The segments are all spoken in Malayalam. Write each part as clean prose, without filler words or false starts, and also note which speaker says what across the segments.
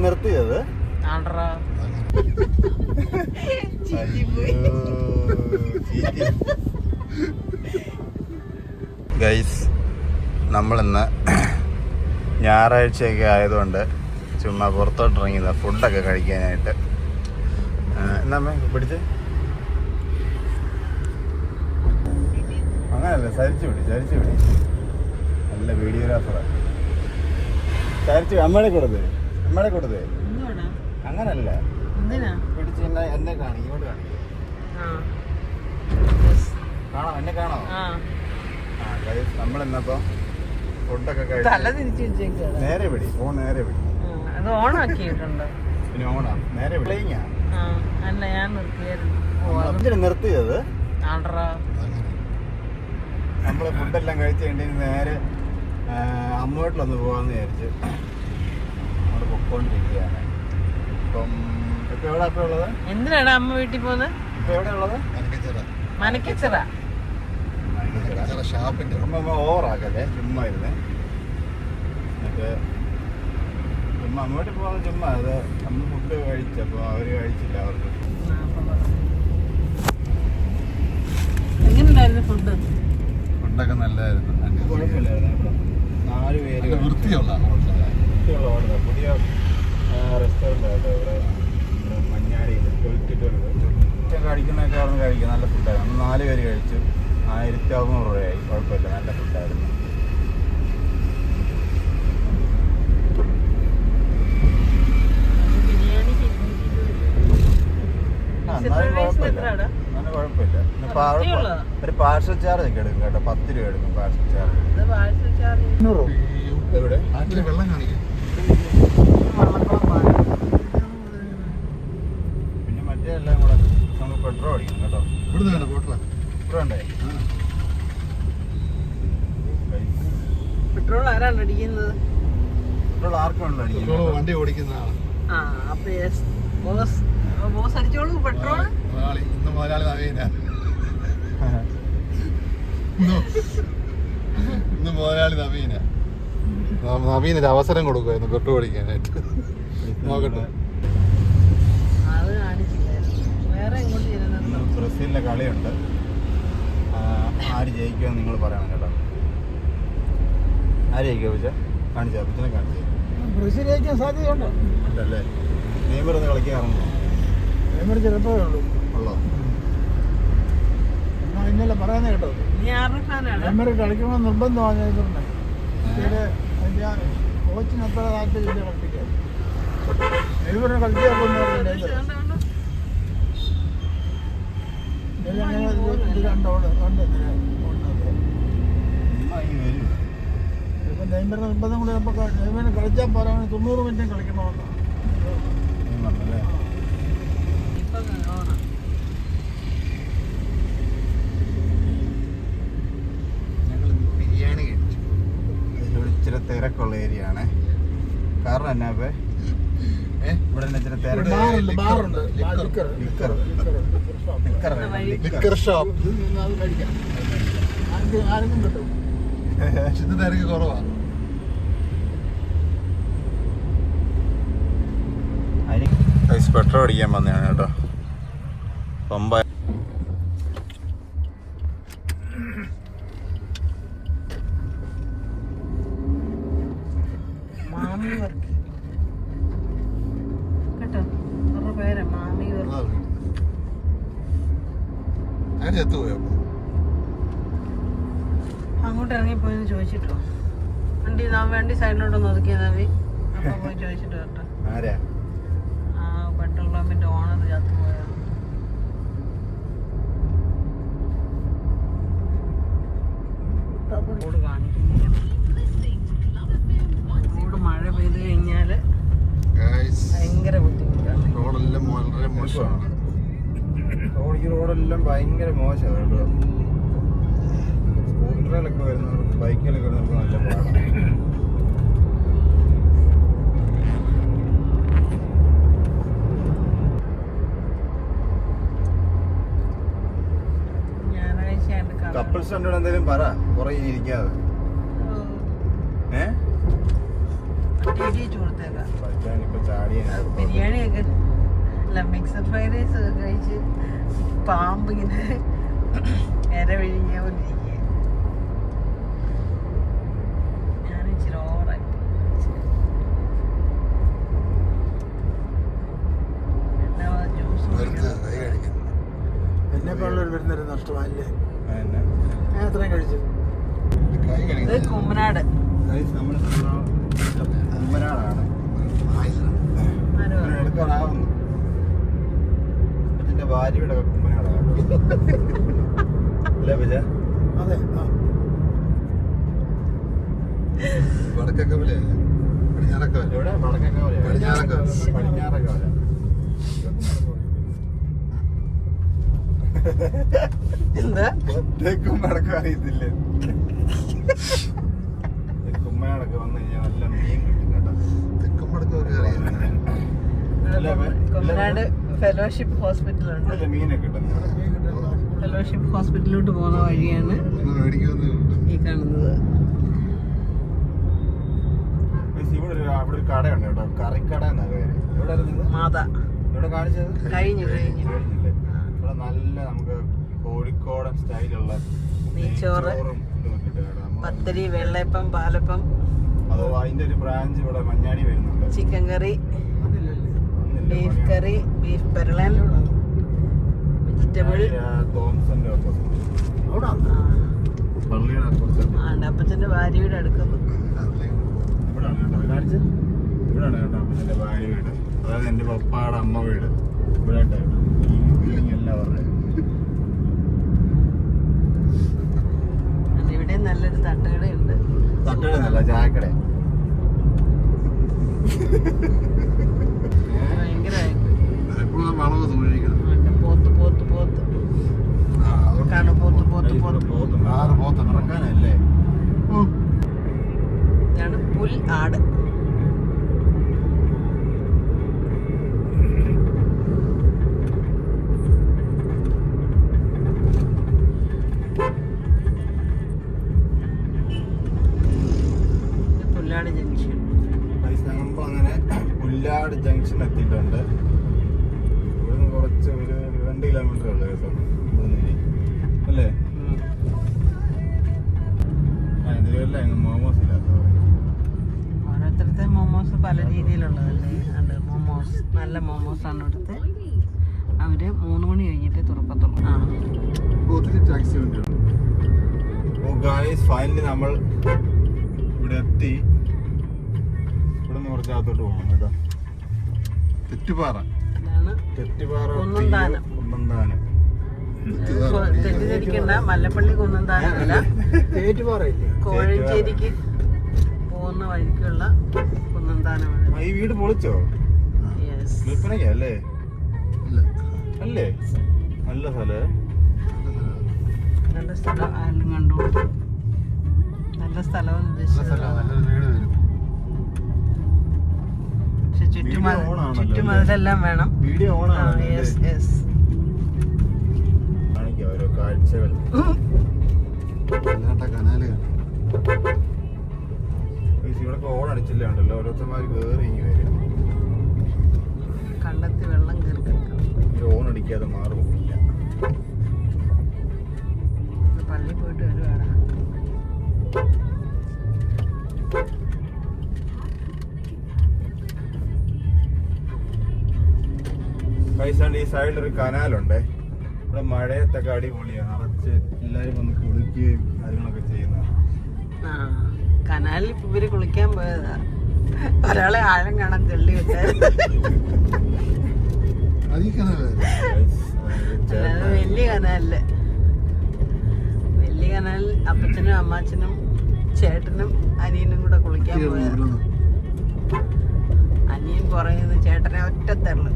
Speaker 1: നിർത്തിയത് ഗൈസ്, നമ്മളിന്ന് ഞായറാഴ്ചയൊക്കെ ആയതുകൊണ്ട് ചുമ്മാ പുറത്തോട്ടിറങ്ങിയത് ഫുഡൊക്കെ കഴിക്കാനായിട്ട്. എന്നാ പിടിച്ച് അങ്ങനല്ല, ചരിച്ചു പിടി നല്ല വീഡിയോഗ്രാഫറാ. ചരിച്ചു അമ്മയുടെ കൊടുത്തേ അങ്ങനല്ല, പിടിച്ച് എന്നെ കാണിക്കും, ഇങ്ങോട്ട് കാണിക്കും. കാണോ, എന്നെ കാണോ? നമ്മളിന്നപ്പോ ഫുഡൊക്കെ കഴിച്ചു. നേരെ പിടി, ഫോൺ നേരെ പിടി. പിന്നെ ഓണാ നേരെ വിളിങ്ങാ നിർത്തിയത്. നമ്മള് ഫുഡെല്ലാം കഴിച്ച് കഴിഞ്ഞ് നേരെ അമ്മ വീട്ടിലൊന്ന് പോകാന്ന് വിചാരിച്ചു അവിടെ പൊക്കോണ്ടിരിക്കുകയാണ്. ഇപ്പം ഇപ്പൊ എവിടെ ഇപ്പൊ ഉള്ളത്?
Speaker 2: എന്തിനാണ് അമ്മ വീട്ടിൽ പോകുന്നത്?
Speaker 1: ഇപ്പൊ എവിടെ ഉള്ളത്?
Speaker 2: മനക്കച്ചിറ
Speaker 1: ഷാപ്പിന്റെ. അമ്മ ഓവറാക്കല്ലേ, ചുമ്മാ ഇരുന്ന് എന്നിട്ട് ചുമ്മാ അങ്ങോട്ട് പോകുന്നത് ചുമ്മാ. അത് നമ്മൾ ഫുഡ് കഴിച്ചപ്പോ അവര് കഴിച്ചില്ല, അവർക്ക്.
Speaker 2: എങ്ങനെയുണ്ടായിരുന്നു ഫുഡ്?
Speaker 1: ഫുഡൊക്കെ നല്ലതായിരുന്നു, കുഴപ്പമില്ലായിരുന്നു. 4 പേര് വൃത്തിയുള്ള പുതിയ റെസ്റ്റോറൻ്റ് ആയിട്ട് ഇവിടെ മഞ്ഞാടിയിൽ കഴിക്കുന്നതൊക്കെ അവിടെ കഴിക്കുക. നല്ല ഫുഡായിരുന്നു. 4 പേര് കഴിച്ചു. 1600 രൂപയായി. കുഴപ്പമില്ല, നല്ല ഫുഡായിരുന്നു. ഒരു പാർസൽ ചാർജ് ഒക്കെ എടുക്കും കേട്ടോ. 10 രൂപ എടുക്കും പാർസൽ ചാർജ്. എവിടെ വെള്ളം കാണിക്കും. പിന്നെ മറ്റേ എല്ലാം കൂടെ നമുക്ക് പെട്രോൾ അടിക്കും കേട്ടോ.
Speaker 2: പെട്രോൾ ആരാണ് അടിക്കുന്നത്?
Speaker 1: പെട്രോൾ ആർക്കും വേണ്ട അടിക്കുന്നത്, വണ്ടി ഓടിക്കുന്ന
Speaker 2: ബോസ് അടിച്ചോളൂ പെട്രോൾ.
Speaker 1: മുതലാളി നവീന ഇന്ന് മുതലാളി നവീനൊരു അവസരം കൊടുക്കുമായിരുന്നു പെട്രോൾ അടിക്കാനായിട്ട്. നോക്കട്ടെ, ബ്രസീലിന്റെ കളിയുണ്ട്. ആര് ജയിക്കുമെന്ന് നിങ്ങൾ പറയണം കേട്ടോ. ആര് ജയിക്കുക പൂച്ച? കാണിച്ചാ പൂച്ചനെ കാണിച്ചു.
Speaker 2: ബ്രസീൽ ജയിക്കാൻ സാധ്യതയുണ്ടോ?
Speaker 1: ഉണ്ടല്ലേ. നെയ്മർ ഒന്ന് കളിക്കാറുണ്ടോ?
Speaker 2: നെയ്മർ ചിലപ്പോഴേ
Speaker 1: ഉള്ളോ?
Speaker 2: എന്നാ ഇന്നലെ പറയുന്ന കേട്ടോ, നെയ്മർ കളിക്കണമെന്ന് നിർബന്ധമാണ്. കോച്ചിന് അത്ര താല്പര്യമില്ല കളിപ്പിക്കാൻ. നെയ്മറിനെ കളിക്കാൻ നെയ്മറിന് നിർബന്ധം കൂടെ നെയ്മറിന് കളിച്ചാൽ പോരാ, 90 മിനിറ്റ് കളിക്കണമെന്ന്.
Speaker 1: ബിരിയാണി കഴിച്ചു. ഇതിലൂടെ ഇച്ചിരി തിരക്കുള്ള ഏരിയ ആണ്. കാരണം എന്നാ ഇവിടെ ഇച്ചിരി തിരക്ക്.
Speaker 2: ആർക്കും കിട്ടും.
Speaker 1: തിരക്ക് കുറവാ. പെട്രോൾ അടിക്കാൻ വന്നതാണ് കേട്ടോ. പമ്പ
Speaker 2: അങ്ങോട്ട് ഇറങ്ങിപ്പോയെന്ന് ചോദിച്ചിട്ടോ. വണ്ടി സൈഡിലോട്ടൊന്ന് ഒതുക്കിയാൽ മതി. അപ്പൊ പോയി ചോദിച്ചിട്ട് കേട്ടോ. പെട്രോൾ പമ്പിന്റെ ഓണർ ചത്തു പോയാണ്. റോഡ് കാണിക്കുന്നു. റോഡ് മഴ പെയ്ത് കഴിഞ്ഞാല് ഭയങ്കര ബുദ്ധിമുട്ടാണ്.
Speaker 1: റോഡെല്ലാം വളരെ മോശമാണ്. ഈ റോഡെല്ലാം ഭയങ്കര മോശമാണ് കേട്ടോ. സ്കൂട്ടറിലൊക്കെ വരുന്നവർക്ക്, ബൈക്കിലൊക്കെ വരുന്നവർക്ക് നല്ല പാടാണ്. കപ്പിൾസ് കണ്ടോട് എന്തെങ്കിലും പറ, കുറേ ഇരിക്കാതെ.
Speaker 2: ബിരിയാണിയൊക്കെ അല്ല മിക്സഡ് ഫ്രൈഡ് റൈസ് ഒക്കെ കഴിച്ച് പാമ്പ് ഇങ്ങനെ ഇര വിഴിഞ്ഞ പോലെ ഇരിക്കുക. ഞാൻ ഇച്ചിരി ഓവറായി ജ്യൂസ്
Speaker 3: എന്നെപ്പോലുള്ളൊരു വരുന്നൊരു നഷ്ടമായില്ലേ? ഞാൻ എത്രയും കഴിച്ചു.
Speaker 2: ഇത് കുമ്മനാട്
Speaker 1: കുമ്മനാടാണ് എടുക്കാനാവുന്നു. ഇതിന്റെ ഭാര്യയുടെ കുമ്മനാടാണ് അല്ലേ വിജയ?
Speaker 3: അതെ.
Speaker 1: വടക്കക്കവല ഇവിടെ വടക്കക്കവല പടിഞ്ഞാറക്കവല.
Speaker 2: എന്താ
Speaker 1: തെക്കും വടക്കും അറിയത്തില്ലേ? കുമ്മനാടൊക്കെ വന്നു കഴിഞ്ഞാൽ നല്ല മീൻ കിട്ടും കേട്ടോ. തെക്കും വടക്കും
Speaker 2: കുമ്മനാട് ഫെലോഷിപ്പ് ഹോസ്പിറ്റലുണ്ട്.
Speaker 1: മീനൊക്കെ കിട്ടും.
Speaker 2: ഫെലോഷിപ്പ് ഹോസ്പിറ്റലിലോട്ട് പോകുന്ന വഴിയാണ് ഈ കാണുന്നത്.
Speaker 1: ഇവിടെ ഒരു കടയുണ്ട് കേട്ടോ, കറിക്കട എന്നാ പേര്. ഇവിടെ
Speaker 2: മാതാ
Speaker 1: ഇവിടെ കാണിച്ചത്
Speaker 2: കഴിഞ്ഞു.
Speaker 1: കഴിഞ്ഞില്ലേ? ഇവിടെ നല്ല നമുക്ക് കോഴിക്കോടൻ സ്റ്റൈലുള്ള
Speaker 2: നെയ്ച്ചോറ്, പത്തിരി, വെള്ളയപ്പം, പാലപ്പം.
Speaker 1: അതോ അതിന്റെ ഒരു ബ്രാഞ്ച് ഇവിടെ മഞ്ഞാടി വരുന്നുണ്ട്.
Speaker 2: ചിക്കൻ കറി, ബീഫ് കറി, ബീഫ് പെരളൻ, വെജിറ്റബിൾ.
Speaker 1: തോംസന്റെ പള്ളിയുടെ
Speaker 2: അപ്പച്ചന്റെ ഭാര്യയുടെ അടുക്കുന്നു.
Speaker 1: ഇവിടാണ് കേട്ടോ കാണിച്ചത്. ഇവിടാണ് കേട്ടോ അപ്പച്ചന്റെ ഭാര്യ വീട്, അതായത് എന്റെ പപ്പാടെ അമ്മ വീട്. ഇവിടെ ഈ ബിൽഡിംഗ് എല്ലാം പറഞ്ഞത്.
Speaker 2: ഇവിടെ നല്ലൊരു തട്ടുകടയുണ്ട്.
Speaker 1: തട്ടുകട ചായക്കട.
Speaker 2: ഭയങ്കരമായിട്ട് പോത്ത് പോത്ത് പോത്ത് കാണും. പോത്ത്
Speaker 1: നടക്കാനല്ലേ?
Speaker 2: ഇതാണ് പുൽ ആട്. പുല്ലാട് ജംഗ്ഷൻ.
Speaker 1: അങ്ങനെ പുല്ലാട് ജംഗ്ഷൻ എത്തിയിട്ടുണ്ട്. ഇവിടുന്ന് കുറച്ച് ഒരു 2 കിലോമീറ്റർ ഉള്ളു കേട്ടോ ഇവിടുന്ന് അല്ലേ? ഇതിലല്ല മോമോസ് ഇല്ലാത്ത
Speaker 2: ഓരോരുത്തരത്തെ മോമോസ് പല രീതിയിലുള്ളതല്ലേ. ഉണ്ട് മോമോസ്, നല്ല മോമോസ് ആണ് ഇവിടുത്തെ. അവര് 3 മണി കഴിഞ്ഞിട്ട് തുറക്കത്തുള്ളൂ.
Speaker 1: ഫൈനലി നമ്മൾ ഇവിടെ എത്തി. ഇവിടുന്ന് കുറച്ച് അകത്തോട്ട് പോകണം കേട്ടോ. തെറ്റുപാറ
Speaker 2: കുന്നന്താനം. തെറ്റിദ്ധരിക്കണ്ട, മല്ലപ്പള്ളി കുന്നന്താനം അല്ല, കോഴഞ്ചേരിക്ക് പോകുന്ന വഴിക്കുള്ള കുന്നന്താനമാണ്.
Speaker 1: ഈ വീട് പൊളിച്ചോ? വിൽപ്പനയ്ക്കല്ലേ? അല്ലേ? നല്ല സ്ഥലം.
Speaker 2: നല്ല സ്ഥലം ആയാലും കണ്ടു. നല്ല സ്ഥലം ഉദ്ദേശിച്ചത്. പക്ഷെ ചുറ്റുമതിലെല്ലാം വേണം.
Speaker 1: വീഡിയോ ഓണാണ്. ഓരോ കാഴ്ചകൾ. ഇവിടെ ഓൺ അടിച്ചില്ല ഉണ്ടല്ലോ, ഓരോരുത്തന്മാർ കയറി ഇങ്ങനെ വരും.
Speaker 2: കണ്ടെത്തി വെള്ളം കയറി കിടക്കണം.
Speaker 1: ഓൺ അടിക്കാതെ മാറുമില്ല.
Speaker 2: പള്ളി പോയിട്ട് വരുവാണ്.
Speaker 1: പൈസാണ്ട് ഈ സൈഡിൽ ഒരു കനാലുണ്ട്. ഇവിടെ മഴയത്തൊക്കെ അടിപൊളിയാണ്. നിറച്ച് എല്ലാവരും വന്ന് കുളിക്കുകയും കാര്യങ്ങളൊക്കെ ചെയ്യുന്നതാണ്.
Speaker 2: കനാലിൽ ഇവര് കുളിക്കാൻ പോയതാ. ഒരാളെ ആഴം കാണാൻ തെള്ളി വിട്ടായിരുന്നു. വലിയ കനാലില്, വലിയ കനാലിൽ അപ്പച്ചനും അമ്മാച്ചനും ചേട്ടനും അനിയനും കൂടെ കുളിക്കാൻ പോയതാ. അനിയൻ പറയുന്നത് ചേട്ടനെ ഒറ്റത്തള്ളു.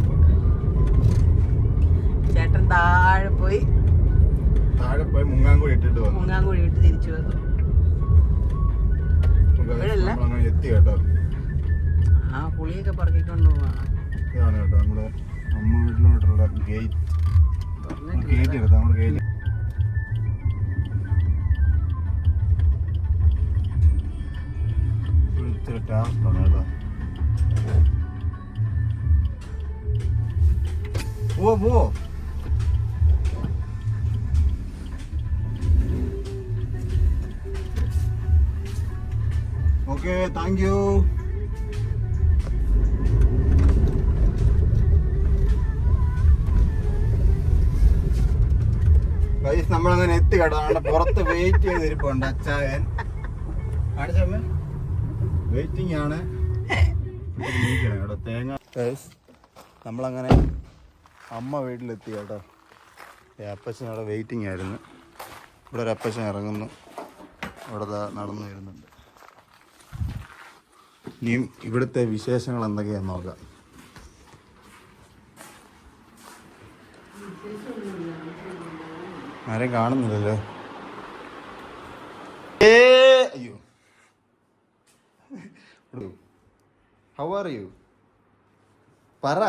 Speaker 2: ചേട്ടൻ താഴെ പോയി
Speaker 1: മുങ്ങാങ്കുഴി ഇട്ടിട്ട്
Speaker 2: തിരിച്ചു വന്നു.
Speaker 1: എത്തി കേട്ടോ.
Speaker 2: ആ പുളിയൊക്കെ പറക്കിക്കൊണ്ട് പോവാണ്.
Speaker 1: ഇതാണ് കേട്ടോ നമ്മുടെ അമ്മ വീട്ടിലോട്ടുള്ള ഗേറ്റ്. ഗേറ്റ് എടുത്താൽ നമ്മുടെ ഗേറ്റ് ഇച്ചിരി ടാസ്ക്കാണ് കേട്ടോ. പോ. Okay, thank you. ഗൈസ് നമ്മളങ്ങനെ എത്തി കേട്ടോ. അവിടെ പുറത്ത് വെയിറ്റ് ചെയ്തിരിപ്പുണ്ട് അച്ചായൻ. കാണിച്ചമ്മ വെയിറ്റിംഗ് ആണ് കേട്ടോ. തേങ്ങ ഗൈസ് നമ്മളങ്ങനെ അമ്മ വീട്ടിലെത്തി കേട്ടോ. അപ്പച്ചൻ അവിടെ വെയിറ്റിംഗ് ആയിരുന്നു. ഇവിടെ ഒരു അപ്പച്ചൻ ഇറങ്ങുന്നു. അവിടെ നടന്നു വരുന്നുണ്ട്. ഇനിയും ഇവിടുത്തെ വിശേഷങ്ങൾ എന്തൊക്കെയാന്ന് നോക്കാം. ആരെയും കാണുന്നില്ലല്ലോ. അയ്യോ, ഹൗ ആർ യു? പറ.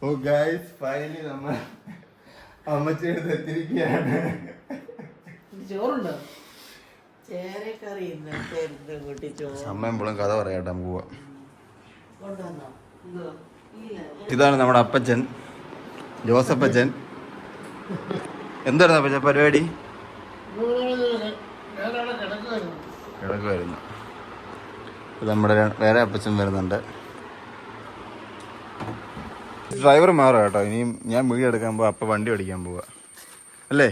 Speaker 1: ഓ ഗൈസ്, ഫൈനലി നമ്മൾ അമ്മച്ചെടുത്ത് എത്തിയിരിക്കുകയാണ്.
Speaker 2: ചോറുണ്ടോ? ചേരക്കറി കൂട്ടി ചോറ്.
Speaker 1: അമ്മ എപ്പോഴും കഥ പറയാട്ടെ, നമുക്ക് പോവാം.
Speaker 2: കൊണ്ടുവന്നോ?
Speaker 1: ഇതാണ് നമ്മുടെ അപ്പച്ചൻ, ജോസപ്പച്ചൻ. എന്തായിരുന്നു അപ്പച്ചൻ പരിപാടി? കിടക്കുമായിരുന്നു. നമ്മുടെ വേറെ അപ്പച്ചൻ വരുന്നുണ്ട്. ഡ്രൈവർ മാറുക കേട്ടോ. ഇനിയും ഞാൻ വീഡിയോ എടുക്കാൻ പോവാ, അപ്പം വണ്ടി ഓടിക്കാൻ പോവാ അല്ലേ?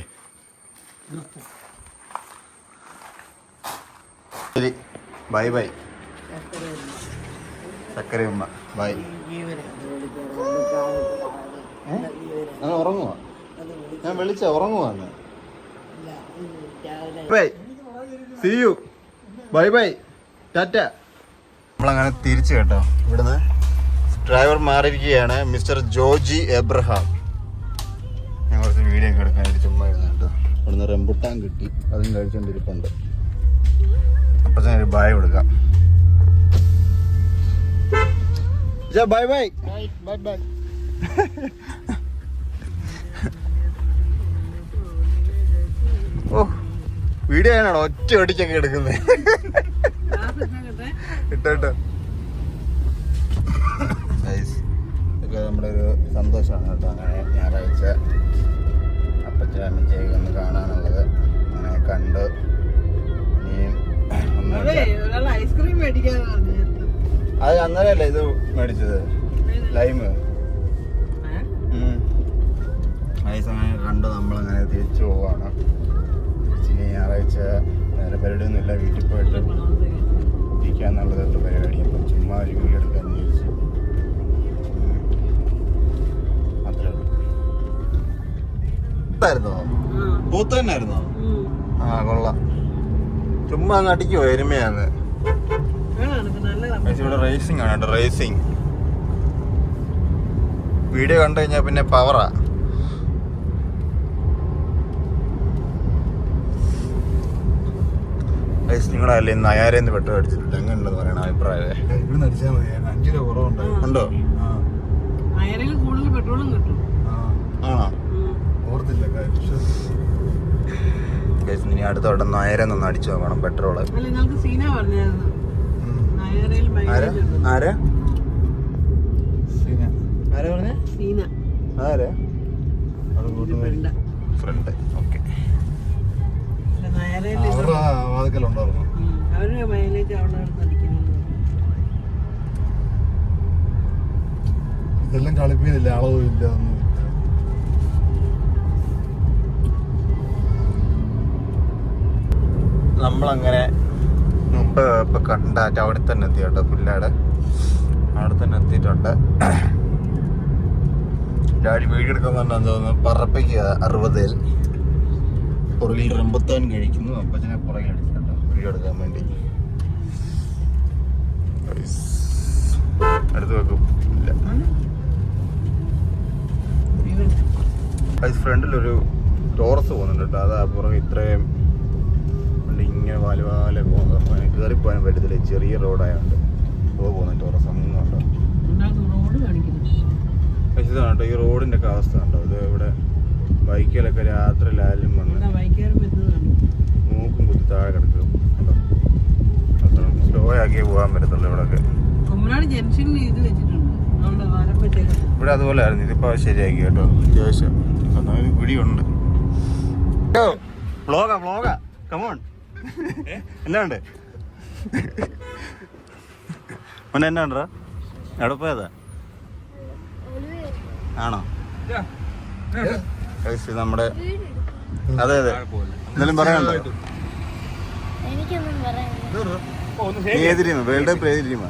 Speaker 1: ശരി, ബൈ ബൈ. ചക്കരയമ്മ ബൈ. ഞാൻ ഉറങ്ങുവാ. ഞാൻ വിളിച്ച ഉറങ്ങുവാന്ന്. Bye, see you, bye bye, tata. നമ്മളങ്ങനെ തിരിച്ചു കേട്ടോ. ഇവിടുന്ന് ഡ്രൈവർ മാറിയിരിക്കുകയാണ്, മിസ്റ്റർ ജോജി എബ്രഹാം. ഞാൻ കുറച്ച് വീഡിയോ ഒക്കെ എടുക്കാൻ ചുമ്മാ ഇരുന്നു കേട്ടോ. ഇവിടുന്ന് റംബുട്ടാൻ കിട്ടി, അതും കഴിച്ചുകൊണ്ടിരിപ്പുണ്ട്. അപ്പൊ ഞാൻ ഒരു ബായ് കൊടുക്കാം. Bye bye bye bye. ഓ, വീഡിയോ ആണോ ഒറ്റ ഒടിച്ചൊക്കെ എടുക്കുന്നത്? ഇട്ടോ. ഇതൊക്കെ നമ്മുടെ ഒരു സന്തോഷമാണ് കേട്ടോ. അങ്ങനെ ഞായറാഴ്ച അപ്പച്ചനും അമ്മച്ചയൊക്കെ ഒന്ന് കാണാനുള്ളത്. അങ്ങനെ കണ്ട് ഇനിയും
Speaker 2: ഐസ്ക്രീം മേടിക്കാന്ന് പറഞ്ഞു.
Speaker 1: അത് അന്നേരമല്ലേ ഇത് മേടിച്ചത്, ലൈമ്. ഐസ് അങ്ങനെ കണ്ട് നമ്മളങ്ങനെ തിരിച്ചു പോവാണ്. ഇനി ഞായറാഴ്ച വേറെ പരിപാടിയൊന്നുമില്ല, വീട്ടിൽ പോയിട്ട് ഇരിക്കാന്നുള്ളതുള്ള പരിപാടി. അപ്പം ചുമ്മാ ഒരു വീഡിയോ എടുക്കാമെന്ന് ചോദിച്ചു. അത്രേ ഉള്ളൂ. ായിരുന്നോ? പൂത്ത് തന്നെ ആയിരുന്നോ? ആ, കൊള്ളാം. ചുമ്മാ അങ്ങ് അടിക്കുവോ എരുമയാന്ന്. ഇവിടെ റേസിംഗ് ആണ് കേട്ടോ, റേസിംഗ്. വീഡിയോ കണ്ടു കഴിഞ്ഞാൽ പിന്നെ പവറാ. നിങ്ങളല്ലേ നയാരെന്ന് പെട്രോൾ അടിച്ചിട്ടുണ്ട്, എങ്ങനെയുണ്ടെന്ന് പറയണ അഭിപ്രായം. ഉണ്ടോ? ആണോ? ഇനി അടുത്ത വട്ടം നയരെന്നൊന്ന് അടിച്ചു നോക്കണം പെട്രോള്. ആരാ ഫ്രണ്ട്? ഓക്കെ.
Speaker 3: ഇതെല്ലാം കളിപ്പിക്കുന്നില്ല, അളവും ഇല്ല.
Speaker 1: നമ്മളങ്ങനെ മുമ്പ് ഇപ്പൊ കണ്ടാറ്റ് അവിടെ തന്നെ എത്തി കേട്ടോ. പുല്ലാട് അവിടെ തന്നെ എത്തിയിട്ടുണ്ട്. ഡാഡി വീഡിയോ എടുക്കുന്നുണ്ടെന്ന് തോന്നുന്നു. പറപ്പിക്കുക 60-ൽ പുറകിൽ റംബുത്താൻ കഴിക്കുന്നു. അപ്പച്ചനെ പുറകിൽ അടിച്ചിട്ടുണ്ടോ വീഡിയോ എടുക്കാൻ വേണ്ടി. അടുത്ത് വെക്കും ഇല്ല. ഫ്രണ്ടിലൊരു ടോറസ് പോകുന്നുണ്ട് കേട്ടോ. അതാ പുറകെ ഇത്രയും ഇങ്ങനെ വാലുവാലെ പോകുന്നത്. കയറിപ്പോകാൻ പറ്റത്തില്ല, ചെറിയ റോഡായതുകൊണ്ട്. പോകുന്നു ടോറസ് അങ്ങുണ്ടോ. ഇതാണ് കേട്ടോ ഈ റോഡിൻ്റെ ഒക്കെ അവസ്ഥ കണ്ടോ. ഇത് ഇവിടെ ബൈക്കിലൊക്കെ രാത്രി ലാലും വന്ന് മൂക്കും കുത്തി താഴെ കിടക്കും കേട്ടോ. സ്ലോ ആക്കിയേ പോകാൻ പറ്റത്തുള്ളൂ ഇവിടെയൊക്കെ.
Speaker 2: ജംഗ്ഷനിൽ ഇത് വെച്ചിട്ടുണ്ട്. ഉണ്ട്, മരപ്പറ്റിയൊക്കെ.
Speaker 1: ഇവിടെ അതുപോലെ ആയിരുന്നു, ഇതിപ്പോ ശരിയാക്കി കേട്ടോ. അത്യാവശ്യം ഒരു പിടിയുണ്ട്. വ്ളോഗാ കമോൺ. എന്നാ ഉണ്ട് മോനെ, എന്നാ ഉണ്ടോ? എവിടെ പോയതാ? ആണോ? നമ്മുടെ അതെ എന്തെങ്കിലും പറയാനുണ്ടോ? ഏത് ടീമാ? വേൾഡ് കപ്പിൽ ഏത് ടീമാ?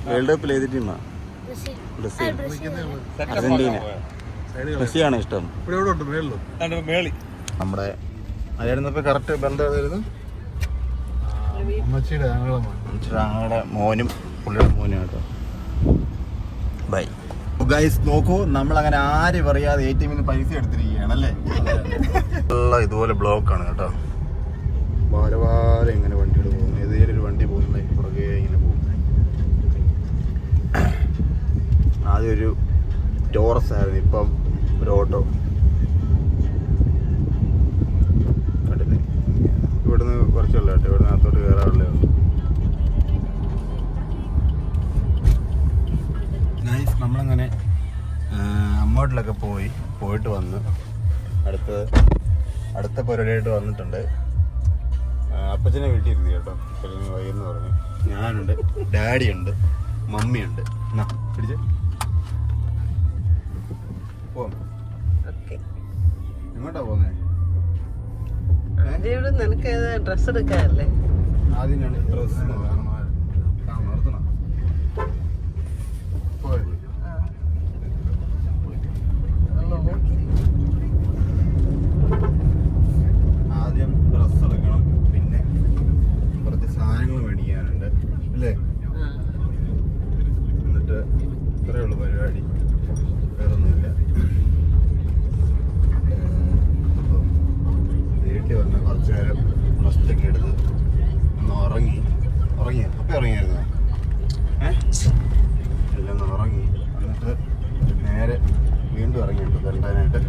Speaker 1: വേൾഡ് കപ്പിൽ ഏത് ടീമാ? ബ്രസീൽ, അർജന്റീന, മെസ്സിയാണോ ഇഷ്ടം? നമ്മുടെ അതായിരുന്നപ്പോ കറക്റ്റ് ബന്ധം ഏതായിരുന്നു? ഞങ്ങളുടെ മോനും പുള്ളിയുടെ മോനും കേട്ടോ. Bye guys. നോക്കൂ, നമ്മളങ്ങനെ ആരും പറയാതെ ATM ന്ന് പൈസ എടുത്തിരിക്കുകയാണല്ലേ. ഇതുപോലെ ബ്ലോക്കാണ് കേട്ടോ. വാര ഇങ്ങനെ വണ്ടികൾ പോകും. ഏതെങ്കിലും ഒരു വണ്ടി പോകുന്ന പുറകെ ഇങ്ങനെ പോകും. ആദ്യം ഒരു ടോറസ് ആയിരുന്നു, ഇപ്പം ഒരു ഓട്ടോ. കണ്ടില്ലേ, ഇവിടുന്ന് കുറച്ചുള്ള കേട്ടോ, ഇവിടുന്ന് അകത്തോട്ട് കയറാറുള്ളേ ഉള്ളൂ. നമ്മളങ്ങനെ അമ്മോട്ടിലൊക്കെ പോയിട്ട് വന്ന് അടുത്ത പരിപാടിയായിട്ട് വന്നിട്ടുണ്ട്. അപ്പച്ചനെ വീട്ടിൽ ഇരുത്തി കേട്ടോ. വൈകുന്നു പറഞ്ഞു. ഞാനുണ്ട്, ഡാഡിയുണ്ട്, മമ്മിയുണ്ട്. എന്നാ പിടിച്ചേ പോവാം. എങ്ങോട്ടാ പോകുന്നേ?
Speaker 2: നിനക്ക് ഡ്രസ് എടുക്കാനല്ലേ?
Speaker 1: ആദ്യം ഞാൻ ഡ്രസ് നിർത്തണം. ആദ്യം ഡ്രസ് എടുക്കണം, പിന്നെ കുറച്ച് സാധനങ്ങൾ മേടിക്കാനുണ്ട് അല്ലേ? എന്നിട്ട് ഇത്രയേ ഉള്ളൂ പരിപാടി, വേറൊന്നുമില്ല. വീട്ടിൽ വന്ന് കുറച്ച് നേരം റെസ്റ്റൊക്കെ എടുത്ത് ഒന്ന് ഉറങ്ങിയോ? അപ്പം ഇറങ്ങിയായിരുന്നു എല്ലാം ഒന്ന് ഉറങ്ങി. എന്നിട്ട് നേരെ വീണ്ടും ഇറങ്ങിയിട്ട് തരണ്ടാനായിട്ട്.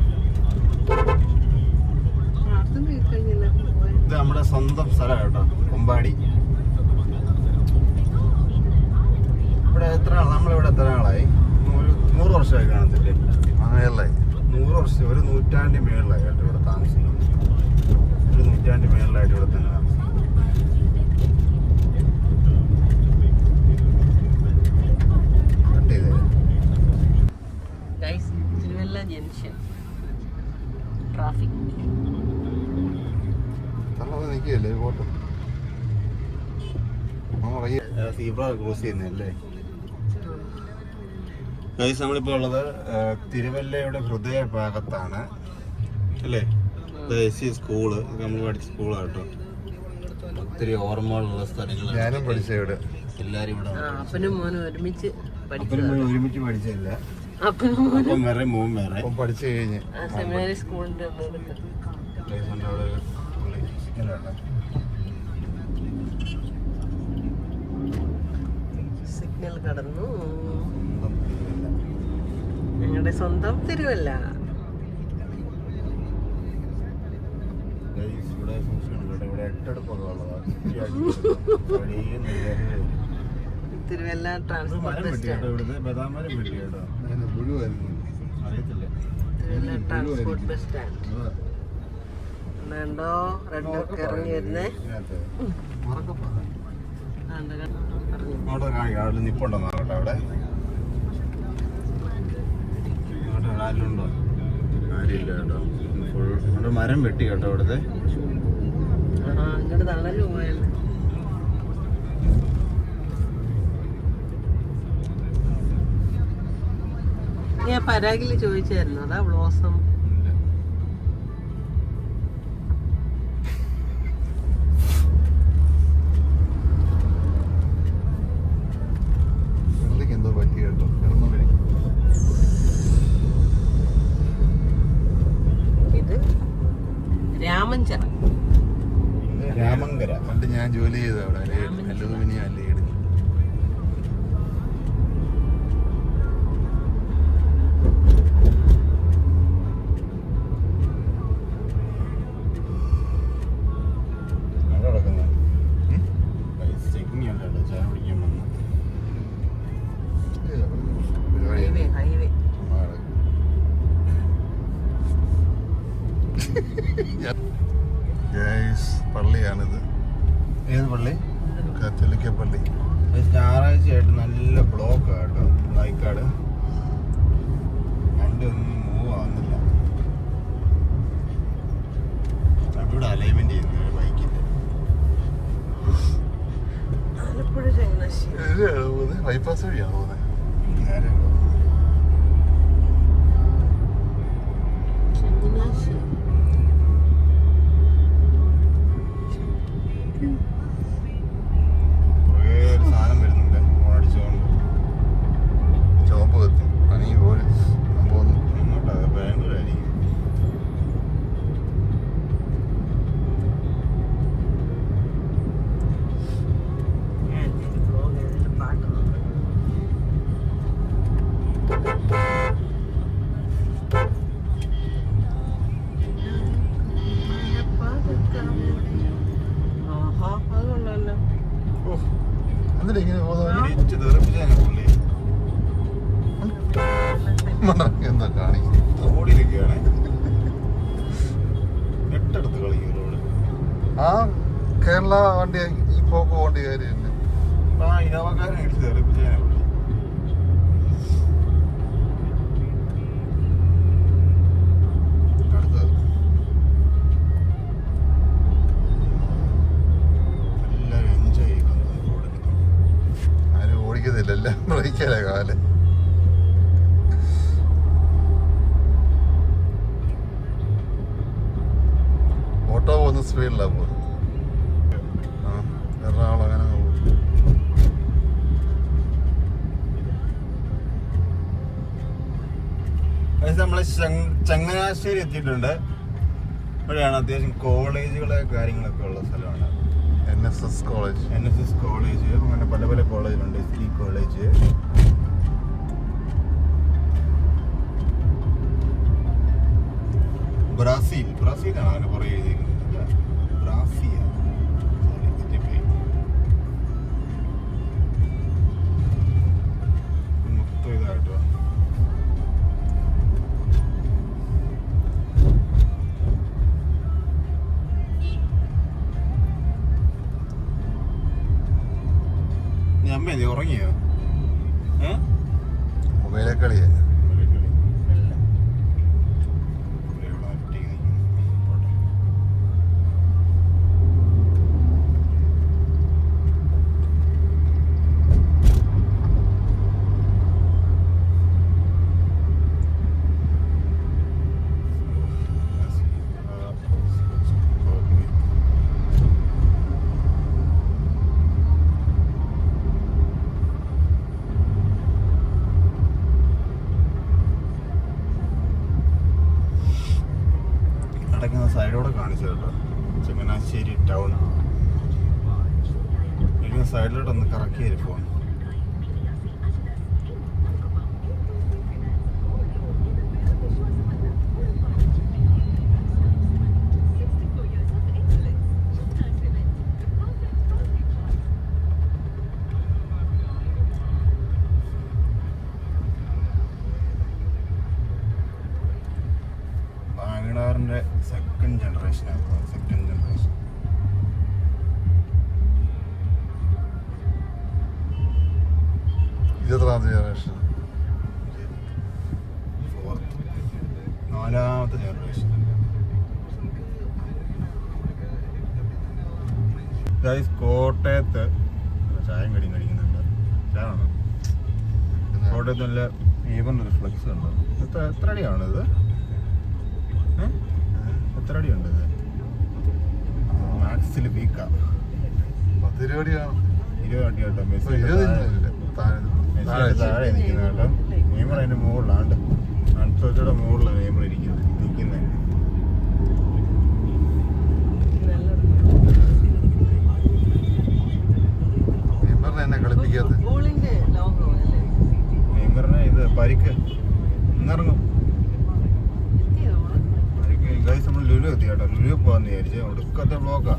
Speaker 1: ഇത് നമ്മുടെ സ്വന്തം സ്ഥലം കേട്ടോ, കൊമ്പാടി. ഇവിടെ നമ്മളിവിടെ എത്ര നാളായി? 100 വർഷമായി കാണത്തില്ലേ? അങ്ങനെയല്ലേ, 100 വർഷം, ഒരു നൂറ്റാണ്ട് മേളിലായി കേട്ടോ ഇവിടെ താമസിക്കുന്നത്. ഒരു നൂറ്റാണ്ട് മേളിലായിട്ട് ഇവിടെ തന്നെ താമസിക്കുന്നത്.
Speaker 2: തിരുവല്ല ജംഗ്ഷൻ ട്രാഫിക്
Speaker 1: നിൽക്കുകയല്ലേ ഫോട്ടോ. സീബ്ര ക്രോസ് ചെയ്യുന്നല്ലേ ഗൈസ്. നമ്മളിപ്പോൾ ഉള്ളത് തിരുവല്ലയുടെ ഹൃദയ ഭാഗത്താണ് അല്ലേ? സ്കൂള്, നമ്മൾ പഠിച്ച സ്കൂളാണ് കേട്ടോ. ഒത്തിരി ഓർമ്മകളുള്ള സ്ഥലങ്ങൾ. ഞാനും പഠിച്ച ഇവിടെ. എല്ലാരും ഇവിടെ
Speaker 2: അപ്പനും മോനും ഒരുമിച്ച്
Speaker 1: പഠിച്ചില്ല. അപ്പം വേറെ മോൻ വേറെ പഠിച്ചു കഴിഞ്ഞ്
Speaker 2: സെമിനാരി സ്കൂളിന്റെ സിഗ്നൽ കടന്നു. ഞങ്ങളുടെ സ്വന്തം Thiruvalla. Thiruvalla transport bus stand. Thiruvalla transport bus stand ഉണ്ടോ? റെഡൊക്കെ ഇറങ്ങി വരുന്നേ.
Speaker 1: നിപ്പുണ്ടോ നോക്കട്ടെ അവിടെ. ആരുണ്ടോ? ആരില്ല കേട്ടോ. ഫുൾ മരം വെട്ടി കേട്ടോ ഇവിടുത്തെ.
Speaker 2: ഇങ്ങോട്ട് തണല് പോയാൽ ഞാൻ പരാഗില് ചോദിച്ചായിരുന്നു, അതാ ബ്ലോസം.
Speaker 1: എന്തോ പറ്റി കേട്ടോ.
Speaker 2: ഇത് രാമഞ്ചിറ,
Speaker 1: രാമങ്കര. പണ്ട് ഞാൻ ജോലി ചെയ്ത അവിടെ അലുമിനിയം അല്ലേ. പള്ളിയാണിത്. ഏത് പള്ളി? കത്തോലിക്ക പള്ളി.
Speaker 2: ഞായറാഴ്ചയായിട്ട്
Speaker 1: നല്ല ബ്ലോക്ക് കേട്ടോ നായിക്കാട്. വണ്ടി ഒന്നും മൂവ് ആവുന്നില്ല. അവിടെ അലൈൻമെന്റ് ചെയ്യുന്നു ബൈക്കിന്റെ.
Speaker 2: ആലപ്പുഴ ചങ്ങനാശ്ശേരി
Speaker 1: ബൈപ്പാസ് വഴിയാണ് പോകുന്നത്.
Speaker 2: ചങ്ങനാശ്ശേരി.
Speaker 1: സാധനം വരുന്നുണ്ട് ഓണടിച്ചുകൊണ്ട്. ചുവപ്പ് കത്തി പണി പോലെ പോകുന്നു. എങ്ങോട്ടാ? ബാംഗ്ലൂരായിരിക്കും. എന്നിട്ട് ഇങ്ങനെ എന്താ കാണിക്കുന്നത്? റോഡിലൊക്കെയാണ് എട്ടടുത്ത് കളിക്കും റോഡ്. ആ കേരള വണ്ടി ഈ പോക്ക് പോകേണ്ട കാര്യമില്ല. ആ ഇനോവക്കാരനെ എടുത്ത് തെറിപ്പിച്ചാണ് പുള്ളി. അടുത്തത് എല്ലാവരും എൻജോയ് ചെയ്യുന്നു റോഡിൽ. ആരും ഓടിക്കുന്നില്ല, എല്ലാം ബ്രേക്കല്ലേ കാല്. ഓട്ടോ പോകുന്ന സ്പീഡിലാണ് പോകുന്നത്. എറണാകുളം അങ്ങനെ പോകും. നമ്മള് ചങ്ങനാശ്ശേരി എത്തിയിട്ടുണ്ട്. ഇവിടെയാണ് അത്യാവശ്യം കോളേജുകളെ കാര്യങ്ങളൊക്കെ ഉള്ള സ്ഥലമാണ്. NSS കോളേജ്, അങ്ങനെ പല പല കോളേജുകളുണ്ട്. ST കോളേജ്, ബ്രാസീലാണ് അങ്ങനെ കുറെ എഴുതിയിരിക്കുന്നത്. ബ്രാസിയ മൊത്തം ഇതായിട്ടോ. അമ്മ നീ ഉറങ്ങിയോ? മൊബൈലെ കളിയാ. സൈഡോടെ കാണിച്ചു കേട്ടോ. ചങ്ങനാശ്ശേരി ടൗൺ സൈഡിലോട്ട് ഒന്ന് കറക്കി ഫോൺ. വാഗണാറിന്റെ സെക്കൻഡ് ജനറേഷൻ. ഇരുപതാമത്തെ ജനറേഷൻ, നാലാമത്തെ ജനറേഷൻ. കോട്ടയത്ത് ചായം കടിക്കുന്നുണ്ട്. ചായണോ? കോട്ടയത്ത് നല്ല ഈവൻ ഒരു ഫ്ലെക്സ് ഉണ്ട്. എത്ര അടിയാണിത്? എത്ര അടിയുണ്ട് ഇത്? മാക്സിൽ വീക്ക 10 അടിയാണ്. 20 അടി കേട്ടോ. മെസ്സി താഴെ നിൽക്കുന്ന കേട്ടോ. നെയ്മർ അതിന്റെ മുകളിലാണ്ട്. അൺസോച്ചയുടെ മുകളിലാണ് നെയ്മർ നിൽക്കുന്നത്. നെയ്മറിനെ എന്നെ കളിപ്പിക്കാത്ത നെയ്മറിനെ ഇത് പരിക്ക് ഇന്നിറങ്ങും. ഗൈസ് നമ്മൾ ലുലു എത്തി കേട്ടോ. ലുലു പോകാന്ന് വിചാരിച്ചു. ഒടുക്കത്തെ ബ്ലോക്കാ.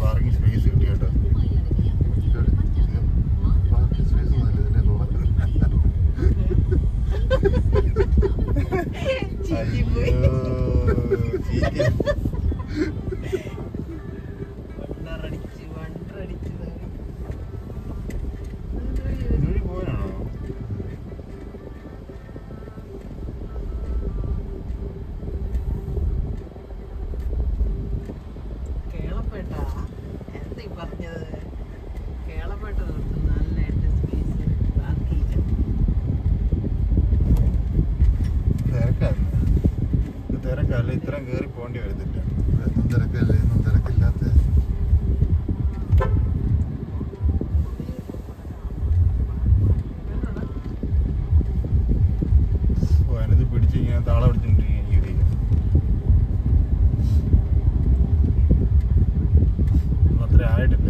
Speaker 1: പാർക്കിംഗ് സ്പേസ് കിട്ടി കേട്ടോ.
Speaker 2: കേളപ്പേട്ട എന്താ ഈ പറഞ്ഞത്? കേളപ്പേട്ട നിർത്തും നല്ലതായിട്ട് സ്പേസ് ബാക്കിയില്ല.
Speaker 1: തിരക്കല്ല, ഇത്രയും കയറി പോകേണ്ടി വരുന്നില്ല.
Speaker 3: എന്നും തിരക്കല്ലേ, എന്നും തിരക്കില്ലാത്ത
Speaker 1: അതിനത് പിടിച്ച് ഇങ്ങനെ താള പിടിച്ചോണ്ടിരിക്കും. അത്ര ആയിട്ടില്ല.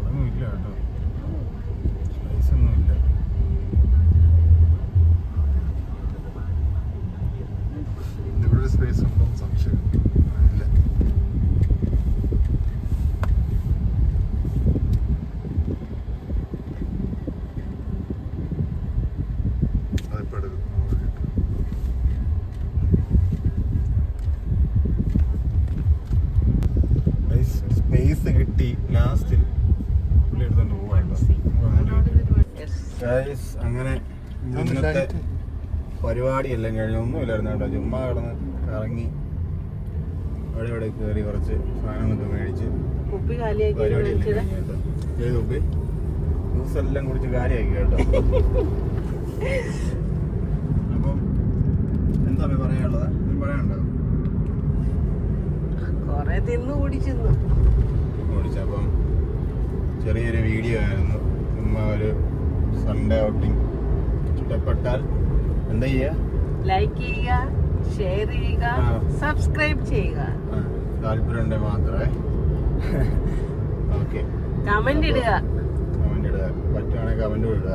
Speaker 1: ഒന്നുമില്ല കേട്ടോ, സ്പേസ് ഒന്നുമില്ല.
Speaker 3: ഇവിടെ സ്പേസ് ഉണ്ടോന്ന് സംശയം ഇല്ല. അതിപ്പോ എടുക്കും.
Speaker 1: സ്പേസ് കിട്ടി ലാസ്റ്റിൽ പുള്ളി എടുത്തോണ്ട് പോവാട്ടോ. ഗൈസ്, അങ്ങനെ ഇന്നത്തെ പരിപാടിയെല്ലാം കഴിഞ്ഞു. ഒന്നുമില്ലായിരുന്നു കേട്ടോ, ചുമ്മാ കിടന്ന് കറങ്ങി അവിടെ ഇവിടെ കയറി കുറച്ച് സാധനങ്ങളൊക്കെ മേടിച്ച്
Speaker 2: കുപ്പി കാലിയാക്കി
Speaker 1: പരിപാടിയെല്ലാം കഴിഞ്ഞു കേട്ടോ. ഏത് കുപ്പി? ജ്യൂസ് എല്ലാം കുടിച്ച് കാര്യമാക്കി കേട്ടോ. അപ്പം എന്താ പറയാനുള്ളത്? പറയാനുണ്ടോ?
Speaker 2: കൊറേ തിന്നു കുടിച്ചിരുന്നു.
Speaker 1: ഓടിച്ചപ്പം ചെറിയൊരു വീഡിയോ ആയിരുന്നു. ചുമ്മാ ഒരു സൺഡേ ഔട്ടിങ്. ഇഷ്ടപ്പെട്ടാൽ എന്താ ചെയ്യുക?
Speaker 2: ലൈക്ക് ചെയ്യുക, ഷെയർ ചെയ്യുക, സബ്സ്ക്രൈബ് ചെയ്യുക,
Speaker 1: താല്പര്യമുണ്ടെങ്കിൽ മാത്രമേ. ഓക്കെ,
Speaker 2: കമന്റ് ഇടുക.
Speaker 1: കമന്റ് ഇടുക, പറ്റുവാണെങ്കിൽ കമന്റ് ഇടുക.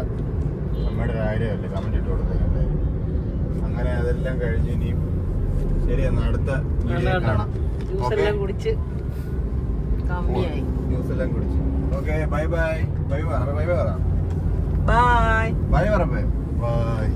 Speaker 1: നമ്മുടെ കാര്യമല്ലേ കമന്റ് ഇട്ട് കൊടുത്തത്. അങ്ങനെ അതെല്ലാം കഴിഞ്ഞ് ഇനിയും ശരി, എന്നാൽ അടുത്ത വീഡിയോ കാണാം.
Speaker 2: ജ്യൂസ് എല്ലാം കുടിച്ച് കമ്മിയായി.
Speaker 1: ജ്യൂസ് എല്ലാം കുടിച്ച് ഓക്കെ. By bye. ബൈ പറ, ബൈ പറ,
Speaker 2: ബൈ
Speaker 1: ബൈ പറ, ബൈ ബൈ.